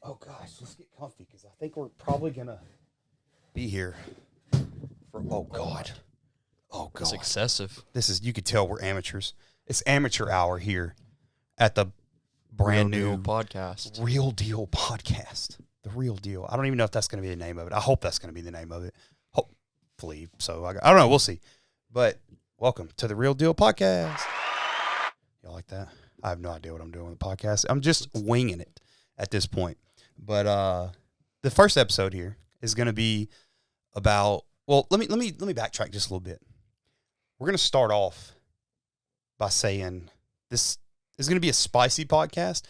Oh gosh, let's get comfy because I think we're probably gonna be here for oh god. It's excessive. This is, you could tell we're amateurs. It's amateur hour here at the brand new podcast. Real Deal podcast. The Real Deal. I don't even know if that's going to be the name of it. I hope that's going to be the name of it. Hopefully. So I don't know. We'll see. But welcome to the Real Deal podcast. Y'all like that? I have no idea what I'm doing with the podcast. I'm just winging it at this point. But the first episode here is going to be about, well, let me backtrack just a little bit. We're going to start off by saying this is going to be a spicy podcast.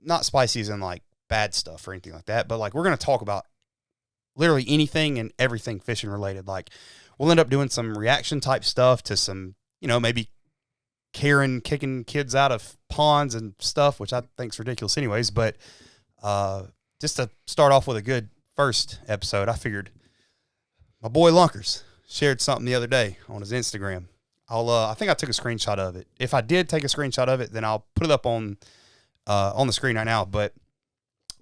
Not spicy as in like bad stuff or anything like that, but like we're going to talk about literally anything and everything fishing related. Like we'll end up doing some reaction type stuff to some, maybe Karen kicking kids out of ponds and stuff, which I think is ridiculous anyways. But just to start off with a good first episode, I figured my boy Lunkers shared something the other day on his Instagram. I think I took a screenshot of it. If I did take a screenshot of it, then I'll put it up on the screen right now. But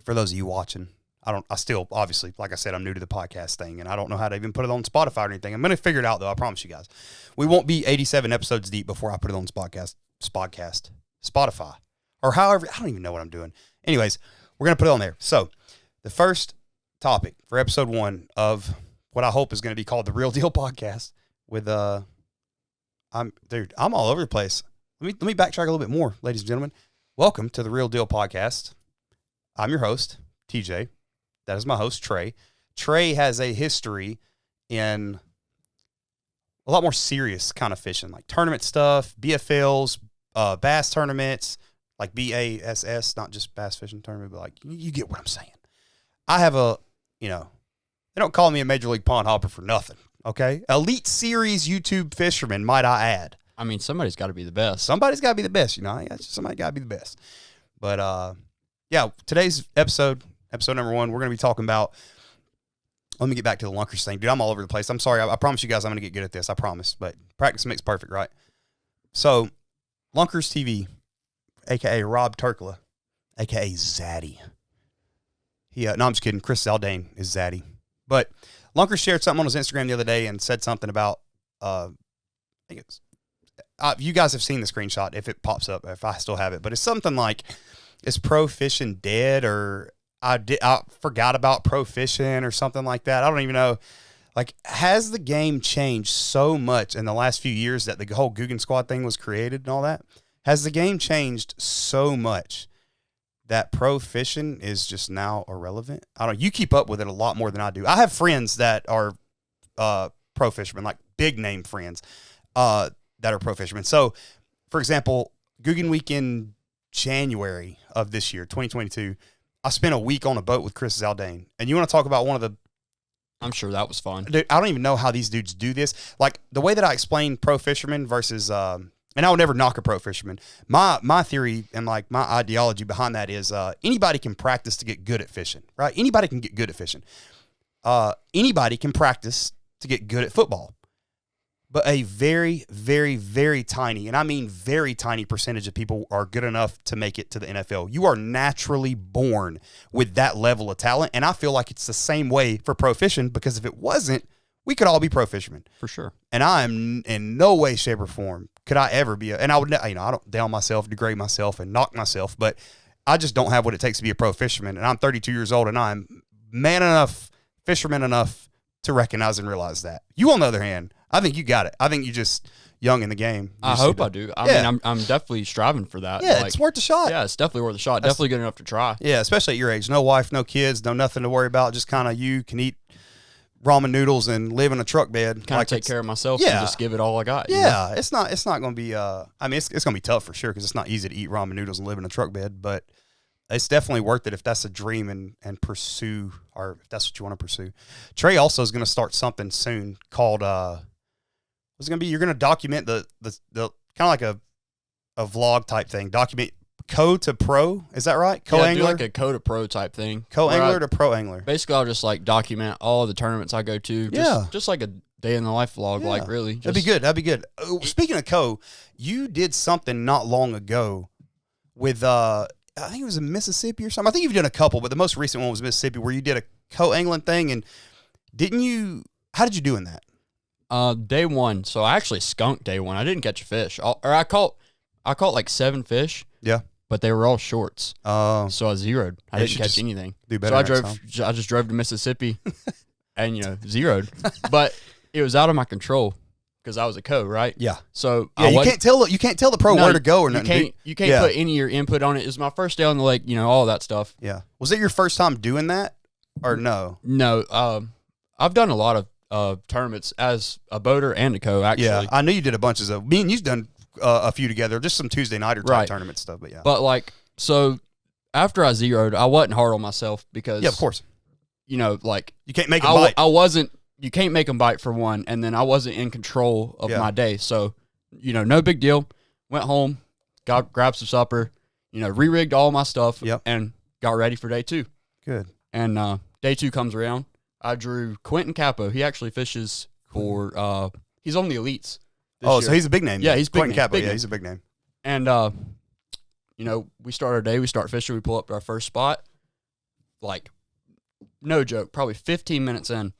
for those of you watching, I still, obviously, like I said, I'm new to the podcast thing, and I don't know how to even put it on Spotify or anything. I'm going to figure it out, though. I promise you guys. We won't be 87 episodes deep before I put it on Spotify, or however. I don't even know what I'm doing. Anyways, we're going to put it on there. So the first topic for episode 1 of what I hope is going to be called the Real Deal podcast with, I'm all over the place. Let me backtrack a little bit more, ladies and gentlemen. Welcome to the Real Deal podcast. I'm your host, TJ. That is my host, Trey. Trey has a history in a lot more serious kind of fishing, like tournament stuff, BFLs, bass tournaments, like BASS, not just bass fishing tournament, but like, you get what I'm saying. I have they don't call me a Major League Pond Hopper for nothing, okay? Elite Series YouTube fisherman, might I add. I mean, somebody's got to be the best. Somebody's got to be the best, Somebody got to be the best. But, yeah, today's episode number 1, we're going to be talking about, let me get back to the Lunkers thing. Dude, I'm all over the place. I'm sorry. I promise you guys I'm going to get good at this. I promise. But practice makes perfect, right? So, Lunkers TV, a.k.a. Rob Turkla, a.k.a. Zaddy. No, I'm just kidding. Chris Zaldane is Zaddy. But Lunkers shared something on his Instagram the other day and said something about, I think it's, you guys have seen the screenshot if it pops up, if I still have it. But it's something like, is pro fishing dead, or I forgot about pro fishing or something like that. I don't even know. Like, has the game changed so much in the last few years that the whole Googan squad thing was created and all that? Has the game changed so much that pro fishing is just now irrelevant? I don't know. You keep up with it a lot more than I do. I have friends that are pro fishermen, like big name friends that are pro fishermen. So, for example, Googan Week in January of this year, 2022, I spent a week on a boat with Chris Zaldane. And you want to talk about one of the... I'm sure that was fun. Dude, I don't even know how these dudes do this. Like, the way that I explain pro fishermen versus... and I would never knock a pro fisherman. My theory and like my ideology behind that is anybody can practice to get good at fishing, right? Anybody can get good at fishing. Anybody can practice to get good at football. But a very, very, very tiny, and I mean very tiny percentage of people are good enough to make it to the NFL. You are naturally born with that level of talent. And I feel like it's the same way for pro fishing, because if it wasn't, we could all be pro fishermen. For sure. And I am in no way, shape, or form could I ever be and I would, I don't down myself, degrade myself, and knock myself, but I just don't have what it takes to be a pro fisherman. And I'm 32 years old, and I'm man enough, fisherman enough to recognize and realize that. You, on the other hand, I think you got it. I think you just young in the game. I hope I do. I mean, I'm definitely striving for that. Yeah, it's worth a shot. Yeah, it's definitely worth a shot. Definitely good enough to try. Yeah, especially at your age. No wife, no kids, no nothing to worry about. Just kind of you can eat ramen noodles and live in a truck bed. Kind of take care of myself and just give it all I got. Yeah, it's not going to be, I mean, it's going to be tough for sure, because it's not easy to eat ramen noodles and live in a truck bed, but it's definitely worth it if that's a dream and pursue, or if that's what you want to pursue. Trey also is going to start something soon called, what's it going to be? You're going to document the kind of like a vlog type thing, document co to pro, is that right? Co-angler? Yeah, like a co to pro type thing. Co-angler to pro angler. Basically, I'll just like document all the tournaments I go to. Just like a day in the life vlog, like really. That'd be good. Speaking of co, you did something not long ago with I think it was in Mississippi or something. I think you've done a couple, but the most recent one was Mississippi, where you did a co-angling thing. And didn't you? How did you do in that? Day one. So I actually skunked day one. I didn't catch a fish. I caught like 7 fish. Yeah. But they were all shorts. Oh. So I zeroed. I didn't catch anything. Do better. So I just drove to Mississippi and, zeroed. But it was out of my control because I was a co, right? Yeah. So you can't tell the pro where to go or nothing. You can't put any of your input on it. It was my first day on the lake, all that stuff. Yeah. Was it your first time doing that or no? No. I've done a lot of tournaments as a boater and a co, actually. Yeah, I knew you did a bunch of me and you've done a few together, just some Tuesday nighter type tournament stuff, but yeah. But so after I zeroed, I wasn't hard on myself because of course, you can't make them bite. You can't make them bite for one, and then I wasn't in control of my day, so no big deal. Went home, grabbed some supper, re-rigged all my stuff, and got ready for day 2. Good. And day 2 comes around. I drew Quentin Capo. He actually fishes for he's on the elites. So he's a big name. Yeah, he's big. Quentin Capo. Big name. He's a big name. And we start our day. We start fishing. We pull up to our first spot. Like, no joke, probably 15 minutes in,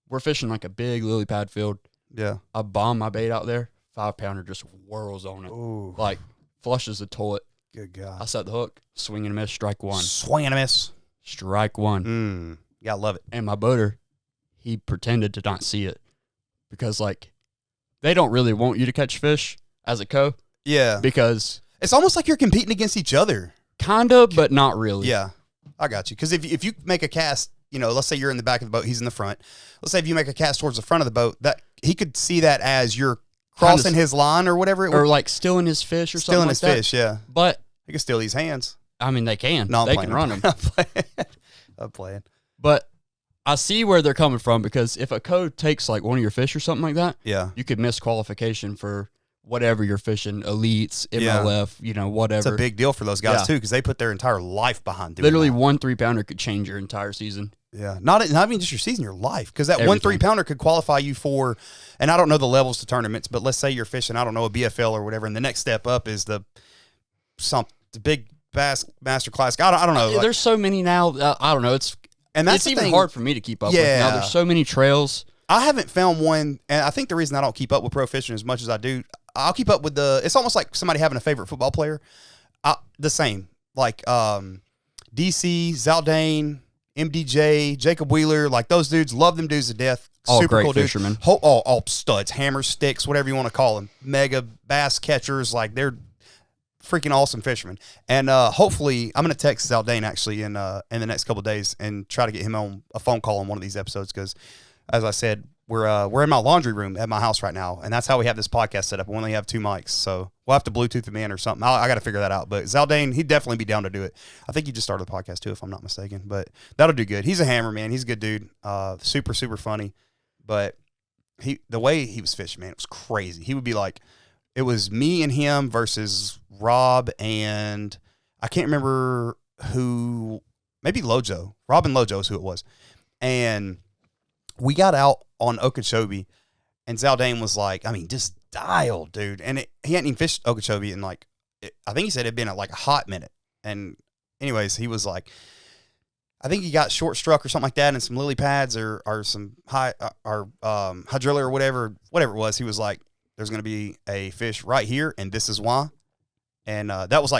we're fishing like a big lily pad field. Yeah. I bomb my bait out there. 5-pounder just whirls on it. Ooh. Like, flushes the toilet. Good God. I set the hook. Swing and a miss. Strike 1. Swing and a miss. Strike 1. Yeah, I love it. And my boater, he pretended to not see it because, they don't really want you to catch fish as a co. Yeah. Because it's almost like you're competing against each other. Kinda, but not really. Yeah. I got you. Because if you make a cast, let's say you're in the back of the boat, he's in the front. Let's say if you make a cast towards the front of the boat, that he could see that as you're crossing his line or whatever. Or stealing his fish or something like that. Stealing his fish, yeah. But he can steal these hands. I mean, they can. No, they can run them. I'm playing. But I see where they're coming from because if a co takes one of your fish or something like that, you could miss qualification for whatever you're fishing, elites, MLF, whatever. It's a big deal for those guys too because they put their entire life behind doing literally that. 1 3-pounder could change your entire season. Yeah, not even just your season, your life, because that 1 3-pounder could qualify you for, and I don't know the levels to tournaments, but let's say you're fishing, I don't know, a BFL or whatever, and the next step up is the big bass master class. I don't know. There's so many now. I don't know. It's even hard for me to keep up with now. There's so many trails. I haven't found one, and I think the reason I don't keep up with pro fishing as much as I do, I'll keep up with it's almost like somebody having a favorite football player. The same, DC, Zaldane, MDJ, Jacob Wheeler, those dudes, love them dudes to death. All super great cool fishermen. Dudes. All studs, hammers, sticks, whatever you want to call them. Mega bass catchers, they're freaking awesome fishermen. And hopefully, I'm going to text Zaldane actually in the next couple of days and try to get him on a phone call on one of these episodes because, as I said, we're in my laundry room at my house right now, and that's how we have this podcast set up. We only have 2 mics, so we'll have to Bluetooth him in or something. I got to figure that out. But Zaldane, he'd definitely be down to do it. I think he just started the podcast too, if I'm not mistaken. But that'll do good. He's a hammer, man. He's a good dude. Super, super funny. But the way he was fishing, man, it was crazy. He would be it was me and him versus Rob and I can't remember who, maybe Lojo. Rob and Lojo is who it was. And we got out on Okeechobee, and Zaldane was just dialed, dude. And he hadn't even fished Okeechobee in I think he said it'd been a hot minute. And anyways, he was I think he got short struck or something like that, and some lily pads or some hydrilla or whatever it was. He was there's going to be a fish right here, and this is why. And that was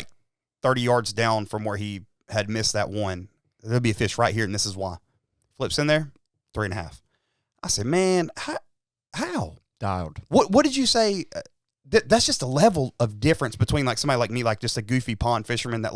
30 yards down from where he had missed that one. There'll be a fish right here, and this is why. Flips in there, 3.5. I said, man, how? Dialed. What did you say? That's just a level of difference between somebody like me, just a goofy pond fisherman that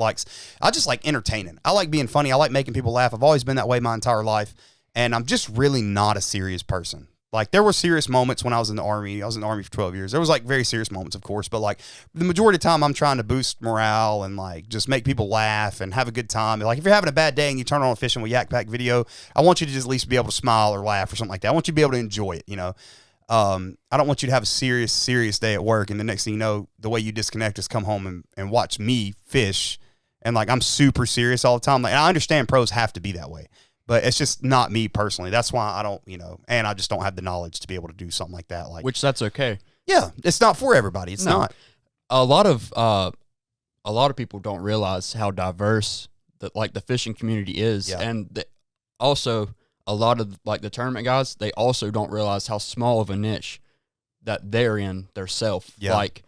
I just like entertaining. I like being funny. I like making people laugh. I've always been that way my entire life. And I'm just really not a serious person. There were serious moments when I was in the Army. I was in the Army for 12 years. There was very serious moments, of course, but the majority of the time I'm trying to boost morale and just make people laugh and have a good time. If you're having a bad day and you turn on a Fishing with Yak Pack video, I want you to just at least be able to smile or laugh or something like that. I want you to be able to enjoy it, I don't want you to have a serious day at work and the next thing you know, the way you disconnect is come home and watch me fish and I'm super serious all the time. And I understand pros have to be that way. But it's just not me personally. That's why I don't, and I just don't have the knowledge to be able to do something like that. Which that's okay. Yeah, it's not for everybody. It's not. A lot of a lot of people don't realize how diverse the fishing community is, and also a lot of the tournament guys, they also don't realize how small of a niche that they're in themselves. Yeah. Like,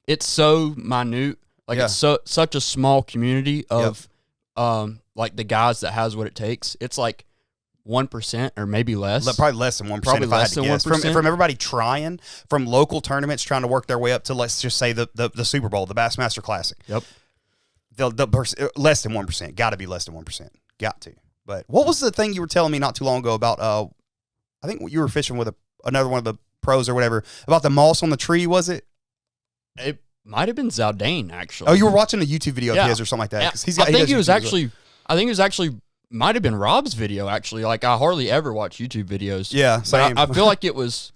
it's so minute. Like, it's such a small community of the guys that has what it takes. It's like 1% or maybe less. Probably less than 1%. Probably less than 1%. From everybody trying, from local tournaments trying to work their way up to, let's just say, the Super Bowl, the Bassmaster Classic. Yep. Less than 1%. Got to be less than 1%. Got to. But what was the thing you were telling me not too long ago about, I think you were fishing with another one of the pros or whatever, about the moss on the tree, was it? It might have been Zaldane, actually. Oh, you were watching a YouTube video of his or something like that? Yeah. I think it was actually might have been Rob's video, actually. Like, I hardly ever watch YouTube videos. Yeah, same. I feel like it was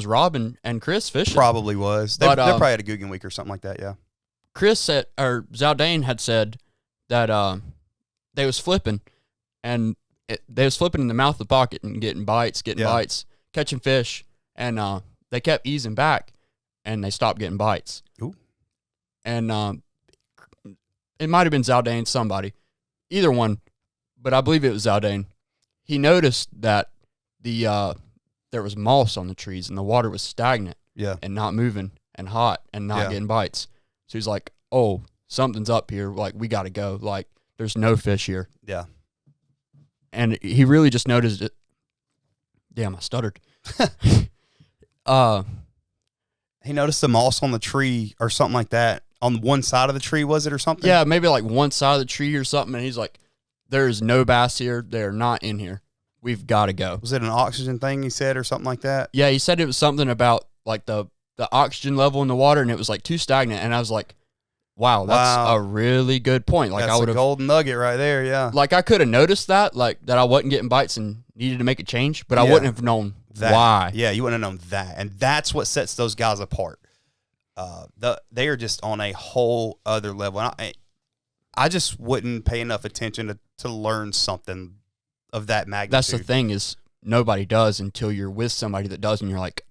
Rob and Chris fishing. Probably was. They're probably at a Googan week or something like that, yeah. Chris said, or Zaldane had said that they was flipping, and they was flipping in the mouth of the pocket and getting bites, catching fish, and they kept easing back, and they stopped getting bites. Ooh. And it might have been Zaldane, somebody. Either one, but I believe it was Zaldane. He noticed that there was moss on the trees, and the water was stagnant and not moving and hot and not getting bites. So he's like, oh, something's up here. Like, we got to go. Like, there's no fish here. Yeah. And he really just noticed it. Damn, I stuttered. He noticed the moss on the tree or something like that. On one side of the tree, was it, or something? Yeah, maybe like one side of the tree or something. And he's like, there is no bass here. They're not in here. We've got to go. Was it an oxygen thing he said or something like that? Yeah, he said it was something about like the oxygen level in the water, and it was like too stagnant. And I was like, wow, that's a really good point. Like, that's a golden nugget right there, yeah. Like, I could have noticed that, like, that I wasn't getting bites and needed to make a change, but I wouldn't have known why. Yeah, you wouldn't have known that. And that's what sets those guys apart. They are just on a whole other level. And I just wouldn't pay enough attention to learn something of that magnitude. That's the thing, is nobody does until you're with somebody that does, and you're like,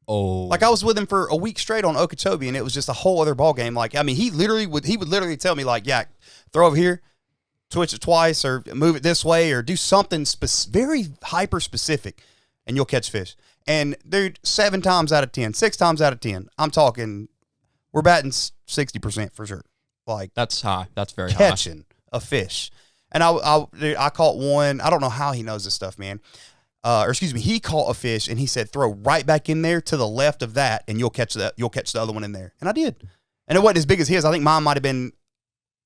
oh. Like, I was with him for a week straight on Okeechobee, and it was just a whole other ball game. Like, I mean, he would literally tell me, like, yeah, throw over here, twitch it twice, or move it this way, or do something very hyper specific, and you'll catch fish. And dude, 7 times out of 10, 6 times out of 10, I'm talking, we're batting 60% for sure. Like, that's high. That's very high. Catching a fish. And I caught one. I don't know how he knows this stuff, man. He caught a fish, and he said, throw right back in there to the left of that, and you'll catch the other one in there. And I did. And it wasn't as big as his. I think mine might have been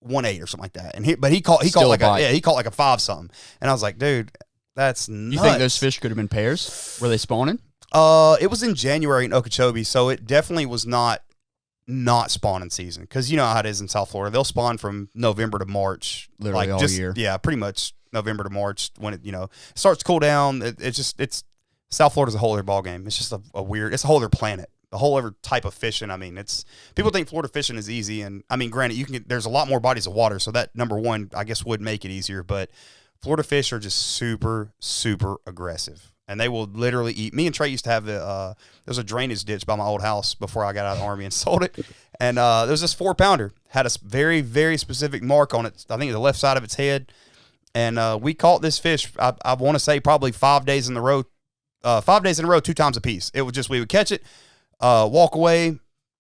1.8 or something like that. And he caught like a 5 something. And I was like, dude, that's nuts. You think those fish could have been pairs? Were they spawning? It was in January in Okeechobee, so it definitely was not spawning season, because you know how it is in South Florida. They'll spawn from November to March, literally all year. Yeah, pretty much November to March when it starts to cool down. It's South Florida's a whole other ball game. It's just a weird. It's a whole other planet, a whole other type of fishing. I mean, it's people think Florida fishing is easy, and I mean, granted, there's a lot more bodies of water, so that number one, I guess, would make it easier. But Florida fish are just super, super aggressive. And they will literally eat. Me and Trey used to have there's a drainage ditch by my old house before I got out of the Army and sold it. And there was this 4-pounder, had a very, very specific mark on it. I think the left side of its head. And we caught this fish, I want to say probably 5 days in a row, 2 times a piece. It was just, we would catch it, walk away,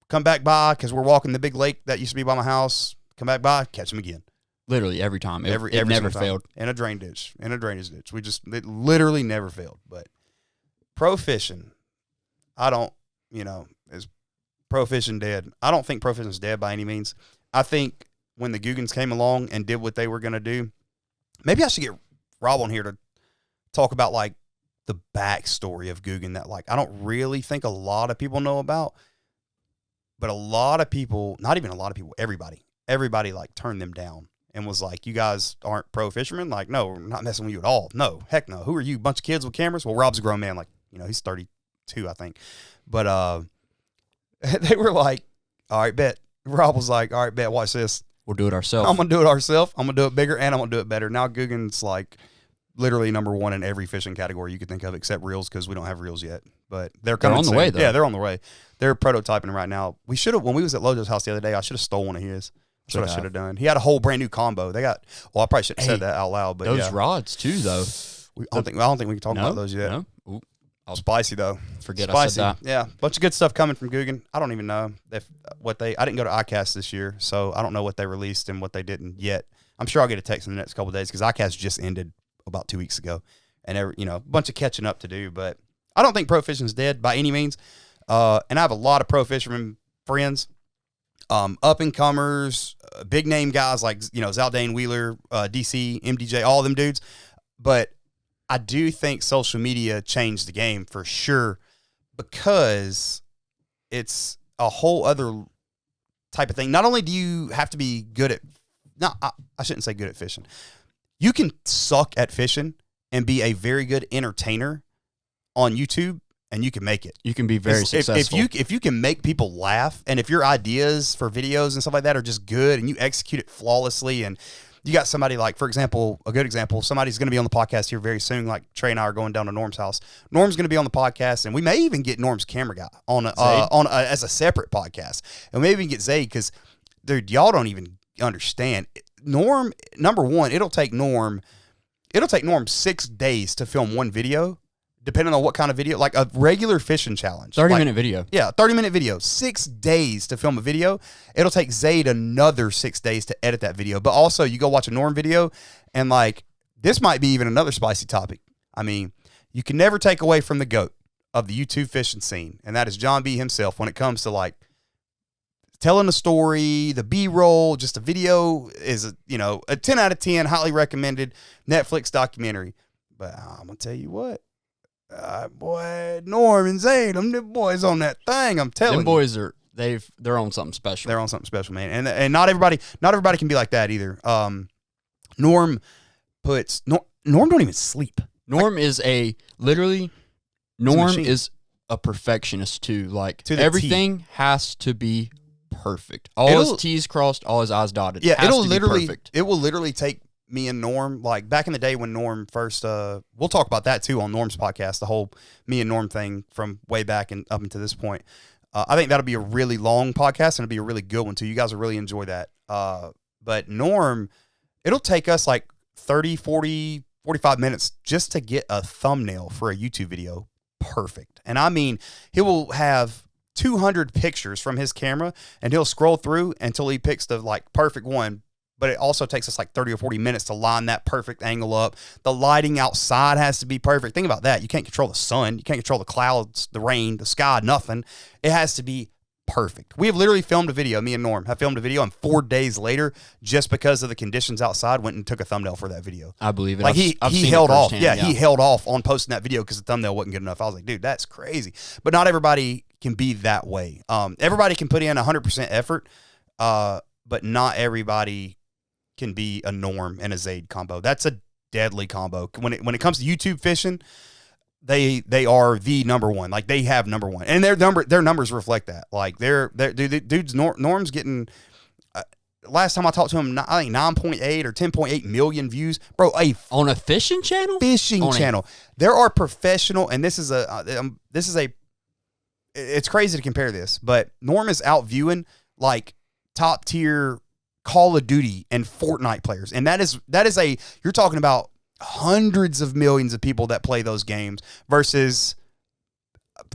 come back by, because we're walking the big lake that used to be by my house, come back by, catch them again. Literally every time. It never failed. In a drainage ditch. It literally never failed. But pro fishing, is pro fishing dead? I don't think pro fishing is dead by any means. I think when the Googans came along and did what they were going to do, maybe I should get Rob on here to talk about, like, the backstory of Googan that, like, I don't really think a lot of people know about. But a lot of people, not even a lot of people, everybody, like, turned them down. And was like, you guys aren't pro fishermen? Like, no, we're not messing with you at all. No, heck no. Who are you? Bunch of kids with cameras? Well, Rob's a grown man. Like, he's 32, I think. But they were like, all right, bet. Rob was like, all right, bet. Watch this. We'll do it ourselves. I'm going to do it ourselves. I'm going to do it bigger, and I'm going to do it better. Now Googan's like literally number one in every fishing category you could think of, except reels, because we don't have reels yet. But they're coming on the way, though. Yeah, they're on the way. They're prototyping right now. We should have, when we was at Lojo's house the other day, I should have stole one of his. That's what I should have done. He had a whole brand new combo. They got. Well, I probably shouldn't have said that out loud, but those rods too, though. I don't think we can talk about those yet. No. Ooh, spicy though. Forget spicy. I said that. Yeah, bunch of good stuff coming from Googan. I don't even know if I didn't go to ICAST this year, so I don't know what they released and what they didn't yet. I'm sure I'll get a text in the next couple of days because ICAST just ended about 2 weeks ago, and a bunch of catching up to do. But I don't think pro fishing's dead by any means. And I have a lot of pro fishermen friends, up and comers, big name guys like Zaldane Wheeler, DC, MDJ, all of them dudes. But I do think social media changed the game for sure because it's a whole other type of thing. Not only do you have to be good at, I shouldn't say good at fishing. You can suck at fishing and be a very good entertainer on YouTube, and you can make it. You can be very successful. If you can make people laugh, and if your ideas for videos and stuff like that are just good, and you execute it flawlessly, and you got somebody like, for example, a good example, somebody's going to be on the podcast here very soon, like Trey and I are going down to Norm's house. Norm's going to be on the podcast, and we may even get Norm's camera guy on as a separate podcast. And we may even get Zayd because, dude, y'all don't even understand. Norm, number one, it'll take Norm 6 days to film one video, depending on what kind of video, like a regular fishing challenge. 30-minute video. Yeah, 30-minute video. 6 days to film a video. It'll take Zayd another 6 days to edit that video. But also, you go watch a Norm video, and like, this might be even another spicy topic. I mean, you can never take away from the GOAT of the YouTube fishing scene, and that is John B. himself when it comes to like telling a story, the B-roll, just a video is a 10 out of 10, highly recommended Netflix documentary. But I'm going to tell you what. Boy, Norm and Zayd, them boys on that thing. I'm telling you, them boys they're on something special. They're on something special, man. And not everybody can be like that either. Norm don't even sleep. Norm is a perfectionist too. Like everything has to be perfect. All his T's crossed, all his I's dotted. Yeah, it will literally take me and Norm, like back in the day when Norm first, we'll talk about that too on Norm's podcast, the whole me and Norm thing from way back and up until this point. I think that'll be a really long podcast and it'll be a really good one too. You guys will really enjoy that. But Norm, it'll take us like 30, 40, 45 minutes just to get a thumbnail for a YouTube video perfect. And I mean, he will have 200 pictures from his camera and he'll scroll through until he picks the like perfect one. But it also takes us like 30 or 40 minutes to line that perfect angle up. The lighting outside has to be perfect. Think about that. You can't control the sun. You can't control the clouds, the rain, the sky, nothing. It has to be perfect. We have literally filmed a video. Me and Norm have filmed a video, and 4 days later, just because of the conditions outside, went and took a thumbnail for that video. I believe it. Like he held off. Yeah, he held off on posting that video because the thumbnail wasn't good enough. I was like, dude, that's crazy. But not everybody can be that way. Everybody can put in 100% effort, but not everybody can be a Norm and a Zayd combo. That's a deadly combo. When it comes to YouTube fishing, they are the number one. Like they have number one, and their numbers reflect that. Like dude's Norm's getting. Last time I talked to him, I think 9.8 or 10.8 million views, bro. On a fishing channel. There are professional, and this is it's crazy to compare this, but Norm is out viewing like top tier Call of Duty and Fortnite players. And that is you're talking about hundreds of millions of people that play those games versus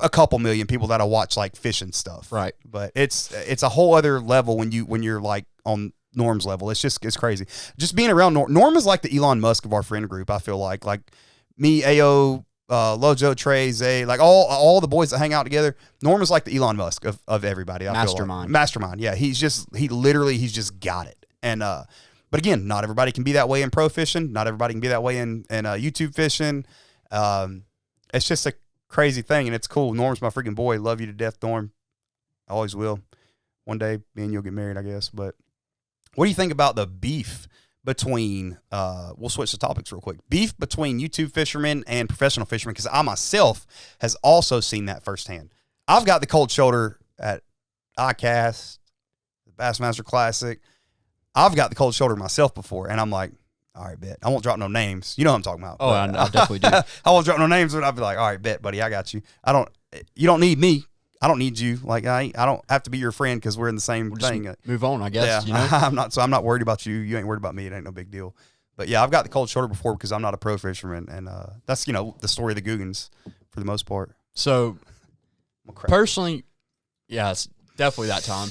a couple million people that watch like fishing stuff. Right. But it's a whole other level when you're like on Norm's level. It's crazy. Just being around Norm is like the Elon Musk of our friend group. I feel like me, AO, Lojo, Trey, Zayd, like all the boys that hang out together. Norm is like the Elon Musk of everybody. Mastermind. Yeah, he's just got it. And but again, not everybody can be that way in pro fishing. Not everybody can be that way in YouTube fishing. It's just a crazy thing, and it's cool. Norm's my freaking boy. Love you to death, Norm. I always will. One day, me and you'll get married, I guess. But what do you think about the beef between, we'll switch the topics real quick, beef between YouTube fishermen and professional fishermen? Because I myself has also seen that firsthand. I've got the cold shoulder at ICAST, the Bassmaster Classic. I've got the cold shoulder myself before, and I'm like, all right, bet. I won't drop no names. You know what I'm talking about. Oh, I definitely do. I won't drop no names, but I'll be like, all right, bet, buddy, I got you. You don't need me. I don't need you. Like I don't have to be your friend because we're in the same thing. Move on, I guess. Yeah, You know? I'm not worried about you. You ain't worried about me. It ain't no big deal. But yeah, I've got the cold shoulder before because I'm not a pro fisherman, and that's the story of the googans for the most part. So personally, yeah, it's definitely that time.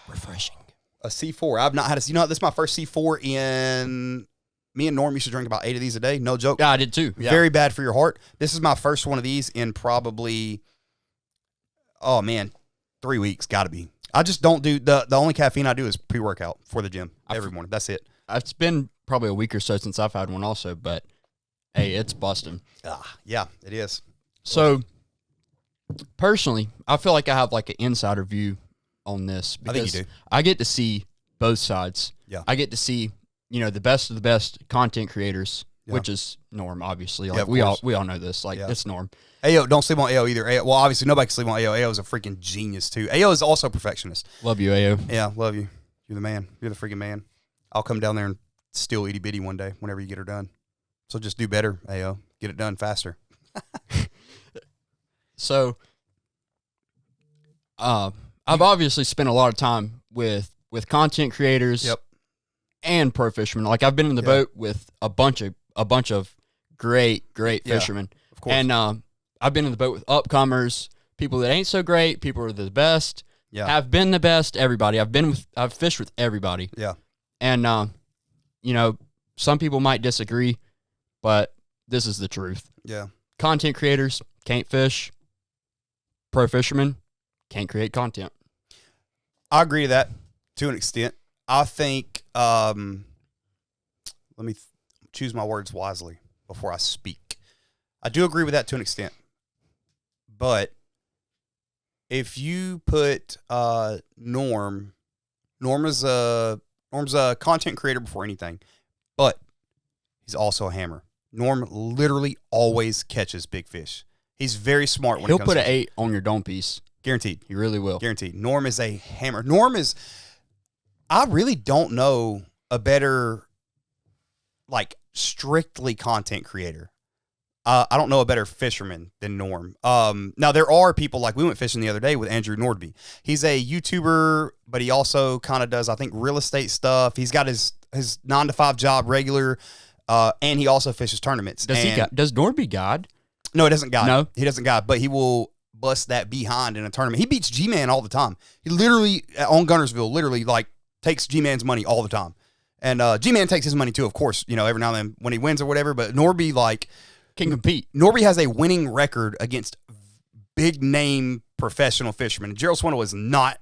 Refreshing. A C4. I've not had a. This is my first C4 in. Me and Norm used to drink about 8 of these a day. No joke. Yeah, I did too. Yeah. Very bad for your heart. This is my first one of these in probably, 3 weeks. Got to be. I just don't do the only caffeine I do is pre-workout for the gym every morning. That's it. It's been probably a week or so since I've had one also, but hey, it's busting. Yeah, it is. So personally, I feel like I have like an insider view on this because I think you do. I get to see both sides. Yeah. I get to see, the best of the best content creators, which is Norm, obviously. Like we all know this. Like it's Norm. AO, don't sleep on AO either. Well, obviously nobody can sleep on AO. AO is a freaking genius too. AO is also a perfectionist. Love you, AO. Yeah, love you. You're the man. You're the freaking man. I'll come down there and steal itty bitty one day whenever you get her done. So just do better, AO. Get it done faster. So, I've obviously spent a lot of time with content creators. Yep. And pro fishermen. Like I've been in the boat with a bunch of great fishermen. Of course. And I've been in the boat with upcomers, people that ain't so great, people who are the best, have been the best, everybody. I've fished with everybody. Yeah. And some people might disagree, but this is the truth. Yeah. Content creators can't fish. Pro fishermen can't create content. I agree to that to an extent. I think, let me choose my words wisely before I speak. I do agree with that to an extent. But if you put Norm's a content creator before anything, but he's also a hammer. Norm literally always catches big fish. He's very smart when he'll put an 8 on your dome piece. Guaranteed. He really will. Guaranteed. Norm is a hammer. I really don't know a better, like, strictly content creator. I don't know a better fisherman than Norm. Now, there are people, like we went fishing the other day with Andrew Nordby. He's a YouTuber, but he also kind of does, I think, real estate stuff. He's got his 9-to-5 job regular, and he also fishes tournaments. Does Nordby guide? No, he doesn't guide. No? He doesn't guide, but he will bust that behind in a tournament. He beats G-Man all the time. He literally, on Gunnersville, like, takes G-Man's money all the time. And G-Man takes his money too, of course, every now and then when he wins or whatever. But Norby, can compete. Norby has a winning record against big name professional fishermen. Gerald Swindle is not.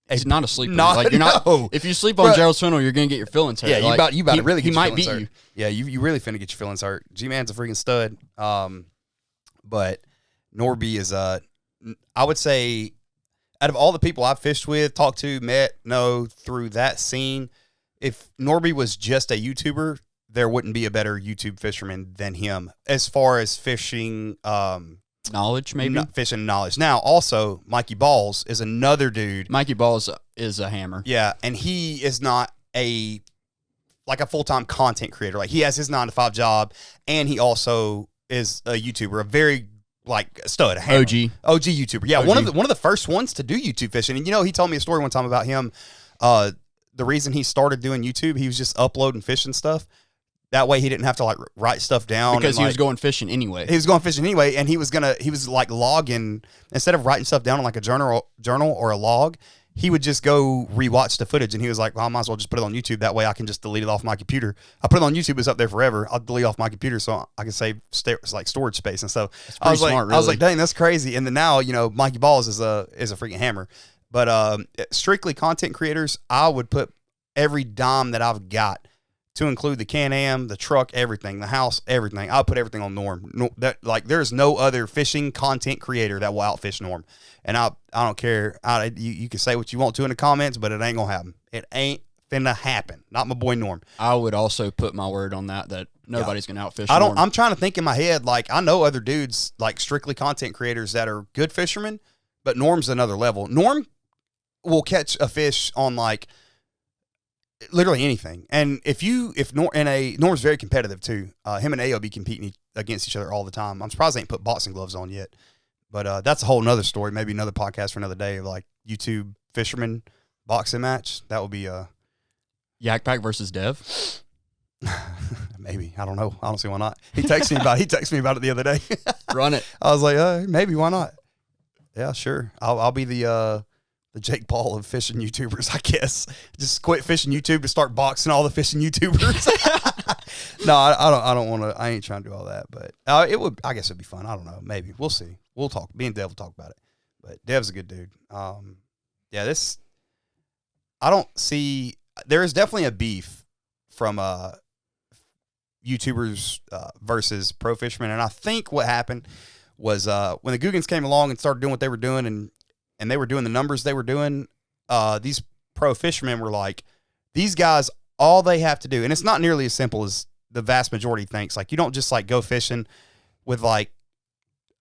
He's not a sleeper. You're not. If you sleep on Gerald Swindle, you're gonna get your feelings hurt. Yeah, you about to really get your feelings hurt. You. Yeah, you really finna get your feelings hurt. G-Man's a freaking stud. But Norby is I would say, out of all the people I've fished with, talked to, met, know through that scene, if Norby was just a YouTuber, there wouldn't be a better YouTube fisherman than him as far as fishing knowledge, maybe? Fishing knowledge. Now, also, Mikey Balls is another dude. Mikey Balls is a hammer. Yeah, and he is not a full-time content creator. Like, he has his 9-to-5 job, and he also is a YouTuber, a very stud, a hammer. OG YouTuber. Yeah, OG. One of the first ones to do YouTube fishing. And he told me a story one time about him. The reason he started doing YouTube, he was just uploading fishing stuff. That way he didn't have to write stuff down because he was going fishing anyway. He was going fishing anyway, and he was logging instead of writing stuff down on a journal or a log. He would just go rewatch the footage, and he was like, "Well, I might as well just put it on YouTube. That way I can just delete it off my computer. I put it on YouTube; it's up there forever. I'll delete off my computer so I can save storage space and stuff." I was smart, like, really. I was like, "Dang, that's crazy!" And then now, Mikey Balls is a freaking hammer. But strictly content creators, I would put every dime that I've got, to include the Can-Am, the truck, everything, the house, everything. I'll put everything on Norm. There's no other fishing content creator that will outfish Norm. And I don't care. You can say what you want to in the comments, but it ain't going to happen. It ain't finna happen. Not my boy Norm. I would also put my word on that nobody's going to outfish Norm. I'm trying to think in my head, I know other dudes, strictly content creators that are good fishermen, but Norm's another level. Norm will catch a fish on, literally anything. And Norm's very competitive too. Him and AO be competing against each other all the time. I'm surprised they ain't put boxing gloves on yet. But that's a whole nother story. Maybe another podcast for another day of like YouTube fisherman boxing match. That would be Yak Pack versus Dev. Maybe. I don't know. I don't see why not. He texted me about it the other day. Run it. I was like, maybe, why not? Yeah, sure. I'll be the Jake Paul of fishing YouTubers, I guess. Just quit fishing YouTube to start boxing all the fishing YouTubers. No, I don't want to. I ain't trying to do all that, but it would. I guess it'd be fun. I don't know. Maybe we'll see. We'll talk. Me and Dev will talk about it. But Dev's a good dude. Yeah, this. I don't see. There is definitely a beef from YouTubers versus pro fishermen, and I think what happened was when the Googans came along and started doing what they were doing, and they were doing the numbers they were doing, these pro fishermen were like, these guys, all they have to do, and it's not nearly as simple as the vast majority thinks. Like, you don't just like go fishing with like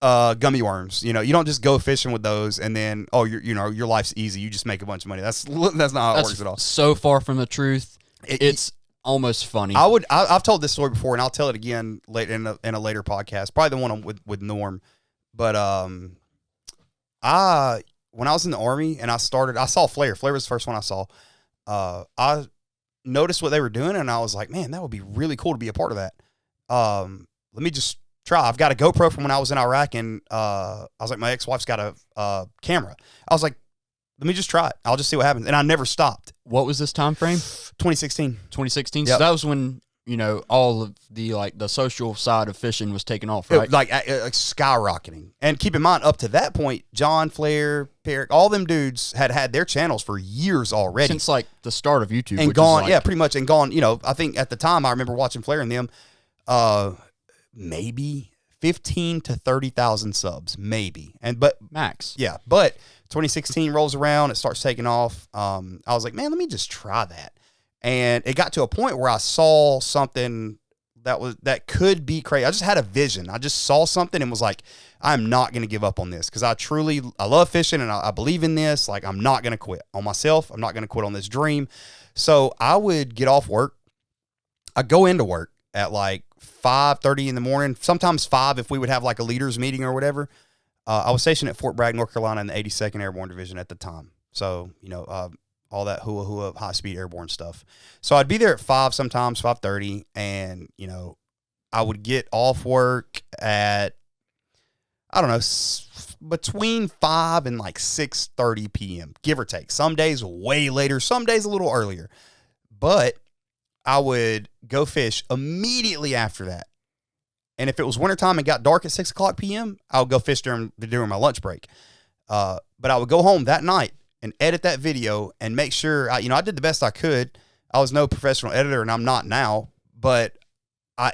gummy worms. You know, you don't just go fishing with those and then your life's easy. You just make a bunch of money. That's not how it works at all. So far from the truth. It's almost funny. I've told this story before, and I'll tell it again later in a later podcast, probably the one with Norm. But when I was in the Army and I saw Flair. Flair was the first one I saw. I noticed what they were doing, and I was like, man, that would be really cool to be a part of that. Let me just try. I've got a GoPro from when I was in Iraq, and I was like, my ex-wife's got a camera. I was like, let me just try it. I'll just see what happens. And I never stopped. What was this time frame? 2016. 2016. Yep. So that was when, all of the social side of fishing was taking off, right? Like skyrocketing. And keep in mind, up to that point, John, Flair, Perrick, all them dudes had their channels for years already. Since like the start of YouTube. And gone, pretty much. And gone, I think at the time I remember watching Flair and them, maybe 15 to 30,000 subs, maybe. But max. Yeah. But 2016 rolls around, it starts taking off. I was like, man, let me just try that. And it got to a point where I saw something that could be crazy. I just had a vision. I just saw something and was like, I'm not going to give up on this because I love fishing and I believe in this. Like, I'm not going to quit on myself. I'm not going to quit on this dream. So I would get off work. I go into work at like 5:30 in the morning, sometimes 5 if we would have like a leaders meeting or whatever. I was stationed at Fort Bragg, North Carolina in the 82nd Airborne Division at the time. So, all that hula high-speed airborne stuff. So I'd be there at 5 sometimes, 5:30, and, I would get off work at, I don't know, between 5 and like 6:30 p.m., give or take. Some days way later, some days a little earlier. But I would go fish immediately after that. And if it was wintertime and got dark at 6 o'clock p.m., I would go fish during my lunch break. But I would go home that night and edit that video and make sure, I did the best I could. I was no professional editor, and I'm not now. But I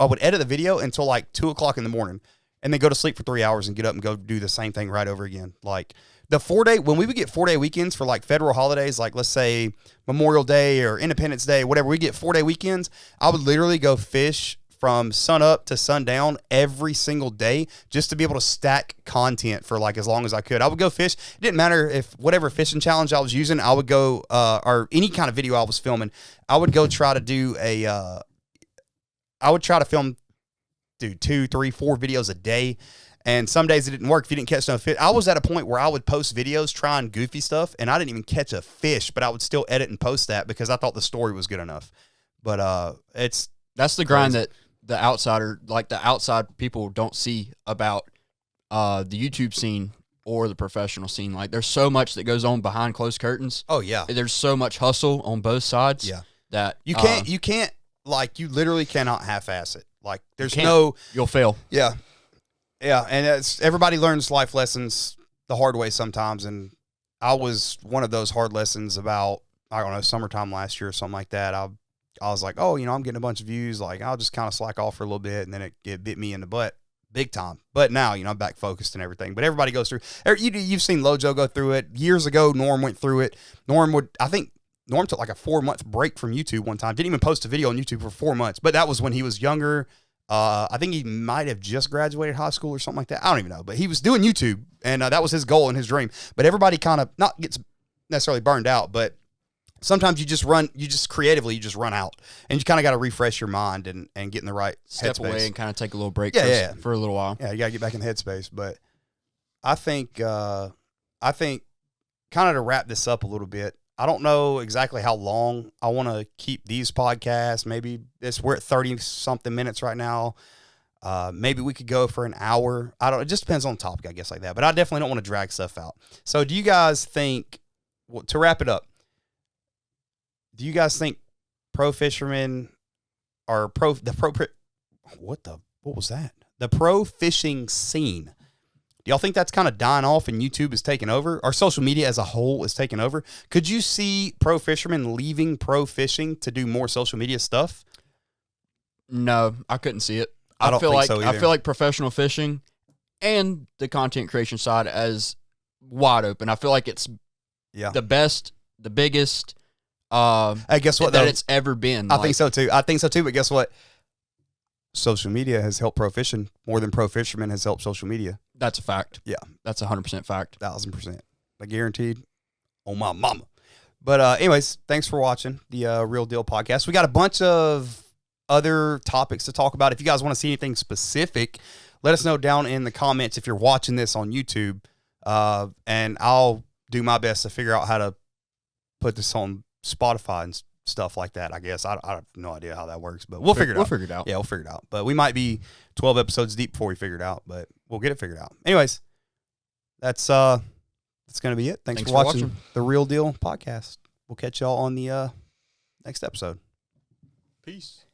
would edit the video until like 2 o'clock in the morning and then go to sleep for 3 hours and get up and go do the same thing right over again. Like the 4-day, when we would get 4-day weekends for like federal holidays, like let's say Memorial Day or Independence Day, whatever, we get 4-day weekends, I would literally go fish from sun up to sundown every single day just to be able to stack content for like as long as I could. I would go fish. It didn't matter if whatever fishing challenge I was using, I would go, or any kind of video I was filming, I would go try to do I would try to film, 2, 3, 4 videos a day. And some days it didn't work if you didn't catch no fish. I was at a point where I would post videos trying goofy stuff, and I didn't even catch a fish, but I would still edit and post that because I thought the story was good enough. But that's the grind that the outside people don't see about the YouTube scene or the professional scene. Like, there's so much that goes on behind closed curtains. Oh yeah, there's so much hustle on both sides. Yeah, that you can't like, you literally cannot half-ass it. Like, you'll fail. Yeah. Yeah, and everybody learns life lessons the hard way sometimes, and I was one of those hard lessons about, I don't know, summertime last year or something like that. I was like, I'm getting a bunch of views, like, I'll just kind of slack off for a little bit, and then it bit me in the butt big time. But now, I'm back focused and everything. But everybody goes through. You've seen Lojo go through it. Years ago, Norm went through it. Norm took like a 4-month break from YouTube one time. Didn't even post a video on YouTube for 4 months. But that was when he was younger. I think he might have just graduated high school or something like that. I don't even know. But he was doing YouTube, and that was his goal and his dream. But everybody kind of not gets necessarily burned out, but sometimes you just creatively run out, and you kind of got to refresh your mind and get in the right step headspace. away and kind of take a little break for a little while. Yeah, you got to get back in the headspace. But I think kind of to wrap this up a little bit, I don't know exactly how long I want to keep these podcasts. Maybe we're at 30 something minutes right now. Maybe we could go for an hour. It just depends on the topic, I guess, like that. But I definitely don't want to drag stuff out. So do you guys think, to wrap it up, do you guys think pro fishermen are what was that? The pro fishing scene. Do y'all think that's kind of dying off and YouTube is taking over? Our social media as a whole is taking over. Could you see pro fishermen leaving pro fishing to do more social media stuff? No, I couldn't see it. I don't think so either. I feel like professional fishing and the content creation side as wide open. I feel like it's the best, the biggest, I guess what that it's ever been. I think so too. But guess what? Social media has helped pro fishing more than pro fishermen has helped social media. That's a fact. Yeah, that's 100% fact. 1,000%. I guaranteed. Oh my mama. But anyways, thanks for watching the Real Deal podcast. We got a bunch of other topics to talk about. If you guys want to see anything specific, let us know down in the comments if you're watching this on YouTube, and I'll do my best to figure out how to put this on Spotify and stuff like that. I guess I have no idea how that works, but we'll figure it out. We'll figure it out. Yeah, we'll figure it out. But we might be 12 episodes deep before we figure it out, but we'll get it figured out. Anyways, that's going to be it. Thanks for watching the Real Deal podcast. We'll catch y'all on the next episode. Peace.